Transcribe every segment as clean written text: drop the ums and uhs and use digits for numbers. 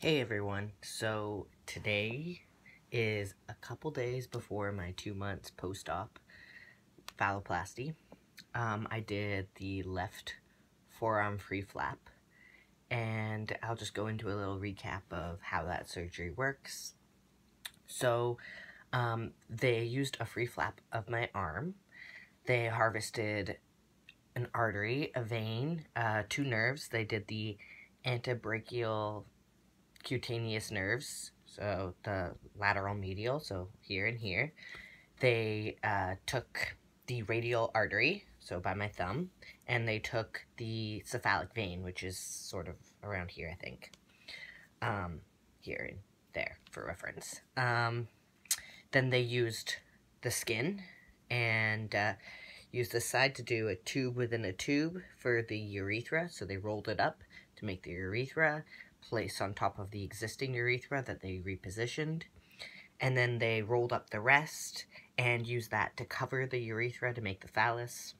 Hey everyone, so today is a couple days before my 2 months post-op phalloplasty. I did the left forearm free flap, and I'll just go into a little recap of how that surgery works. So they used a free flap of my arm. They harvested an artery, a vein, 2 nerves. They did the antebrachial cutaneous nerves, so the lateral medial, so here and here. They took the radial artery, so by my thumb, and they took the cephalic vein, which is sort of around here, I think. Here and there for reference. Then they used the skin and used the side to do a tube within a tube for the urethra, so they rolled it up to make the urethra, placed on top of the existing urethra that they repositioned, and then they rolled up the rest and used that to cover the urethra to make the phallus.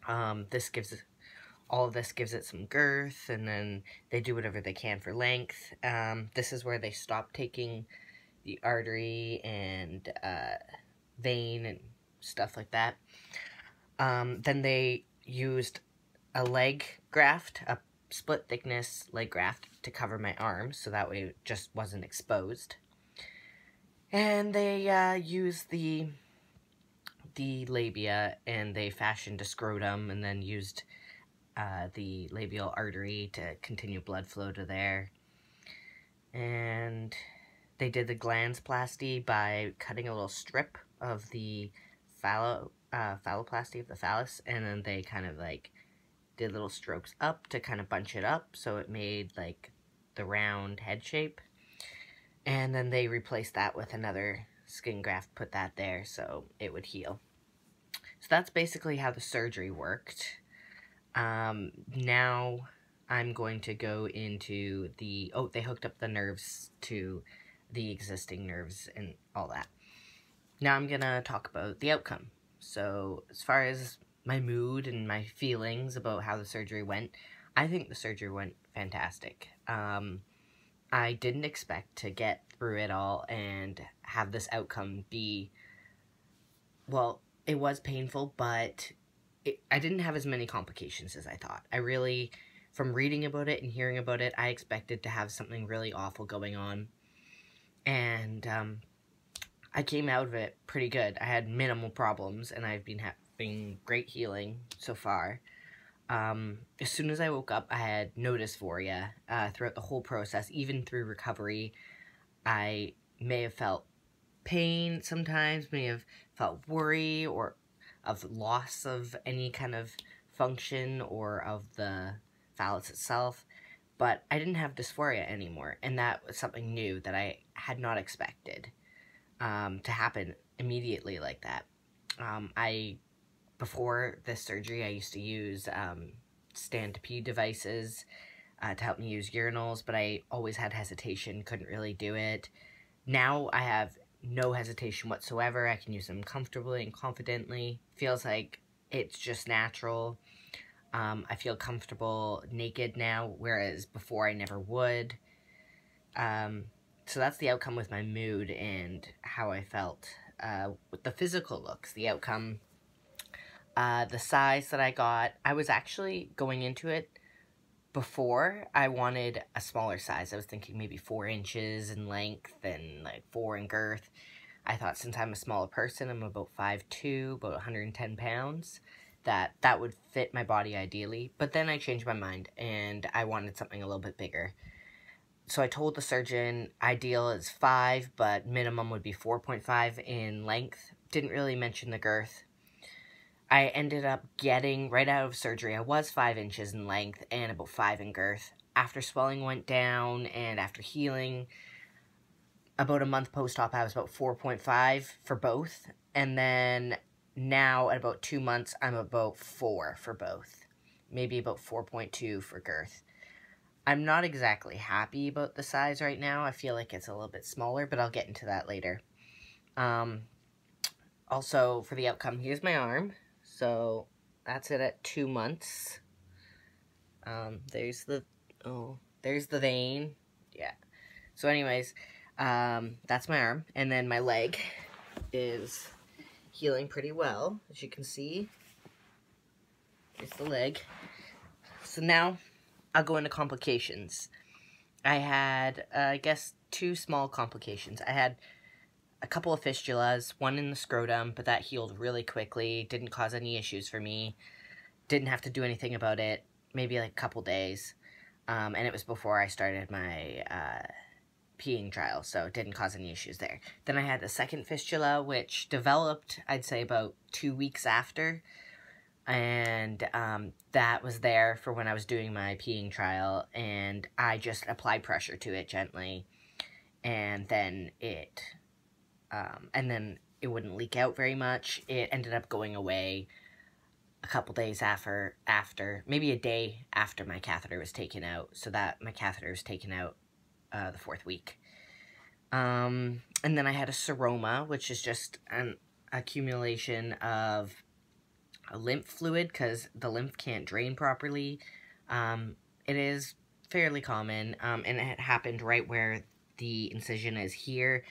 All of this gives it some girth, and then they do whatever they can for length. This is where they stop taking the artery and vein and stuff like that. Then they used a leg graft, a split thickness leg graft, to cover my arm, so that way it just wasn't exposed. And they used the labia, and they fashioned a scrotum, and then used the labial artery to continue blood flow to there. And they did the glandsplasty by cutting a little strip of the phalloplasty of the phallus, and then they kind of like did little strokes up to kind of bunch it up so it made like the round head shape. And then they replaced that with another skin graft, put that there so it would heal. So that's basically how the surgery worked. Now I'm going to go into the, they hooked up the nerves to the existing nerves and all that. Now I'm gonna talk about the outcome. So as far as my mood and my feelings about how the surgery went, I think the surgery went fantastic. I didn't expect to get through it all and have this outcome be, well, it was painful, but I didn't have as many complications as I thought. I really, from reading about it and hearing about it, I expected to have something really awful going on. And I came out of it pretty good. I had minimal problems, and I've been having great healing so far. As soon as I woke up, I had no dysphoria throughout the whole process. Even through recovery, I may have felt pain sometimes, may have felt worry or of loss of any kind of function or of the phallus itself, but I didn't have dysphoria anymore, and that was something new that I had not expected to happen immediately like that. Before this surgery, I used to use stand-to-pee devices to help me use urinals, but I always had hesitation, couldn't really do it. Now I have no hesitation whatsoever. I can use them comfortably and confidently. Feels like it's just natural. I feel comfortable naked now, whereas before I never would. So that's the outcome with my mood and how I felt. With the physical looks, the outcome, the size that I got, I was actually going into it before, I wanted a smaller size. I was thinking maybe 4 inches in length and like 4 in girth. I thought since I'm a smaller person, I'm about 5'2", about 110 pounds, that would fit my body ideally. But then I changed my mind and I wanted something a little bit bigger. So I told the surgeon ideal is 5, but minimum would be 4.5 in length. Didn't really mention the girth. I ended up getting, right out of surgery, I was 5 inches in length and about 5 in girth. After swelling went down and after healing, about a month post-op, I was about 4.5 for both. And then now, at about 2 months, I'm about 4 for both. Maybe about 4.2 for girth. I'm not exactly happy about the size right now. I feel like it's a little bit smaller, but I'll get into that later. Also, for the outcome, here's my arm. So that's it at 2 months. There's the vein. Yeah. So anyways, that's my arm. And then my leg is healing pretty well, as you can see. Here's the leg. So now I'll go into complications. I had, I guess, 2 small complications. I had a couple of fistulas, one in the scrotum, but that healed really quickly. Didn't cause any issues for me. Didn't have to do anything about it. Maybe like a couple days. And it was before I started my peeing trial, so it didn't cause any issues there. Then I had a second fistula, which developed, I'd say, about 2 weeks after. And that was there for when I was doing my peeing trial, and I just applied pressure to it gently, and then it wouldn't leak out very much. It ended up going away a couple days after, maybe a day after my catheter was taken out, so that my catheter was taken out the 4th week. And then I had a seroma, which is just an accumulation of lymph fluid because the lymph can't drain properly. It is fairly common, and it happened right where the incision is here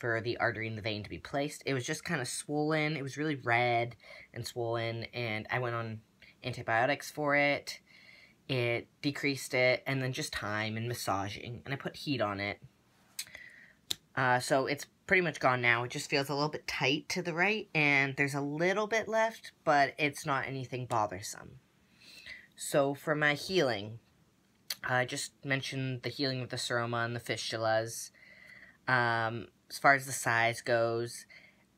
for the artery and the vein to be placed. It was just kind of swollen. It was really red and swollen, and I went on antibiotics for it. It decreased it, and then just time and massaging, and I put heat on it. So it's pretty much gone now. It just feels a little bit tight to the right, and there's a little bit left, but it's not anything bothersome. So for my healing, I just mentioned the healing of the seroma and the fistulas. As far as the size goes,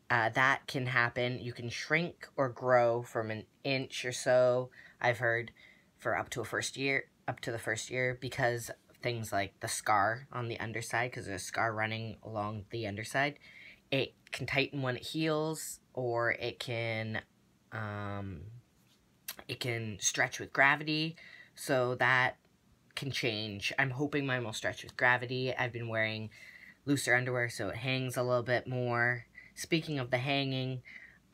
that can happen. You can shrink or grow from an inch or so, I've heard, for up to the first year, because things like the scar on the underside, because there's a scar running along the underside. It can tighten when it heals, or it can stretch with gravity, so that can change. I'm hoping mine will stretch with gravity. I've been wearing looser underwear, so it hangs a little bit more. Speaking of the hanging,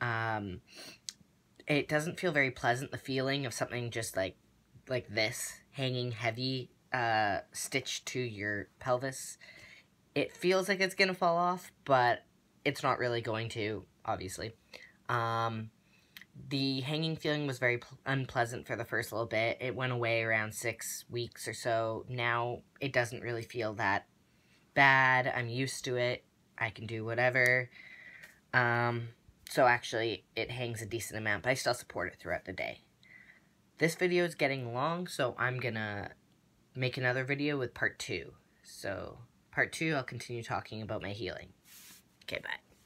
it doesn't feel very pleasant, the feeling of something just like this, hanging heavy, stitched to your pelvis. It feels like it's gonna fall off, but it's not really going to, obviously. The hanging feeling was very unpleasant for the first little bit. It went away around 6 weeks or so. Now it doesn't really feel that bad. I'm used to it. I can do whatever. So actually it hangs a decent amount, but I still support it throughout the day. This video is getting long, so I'm gonna make another video with part 2. So part 2, I'll continue talking about my healing. Okay, bye.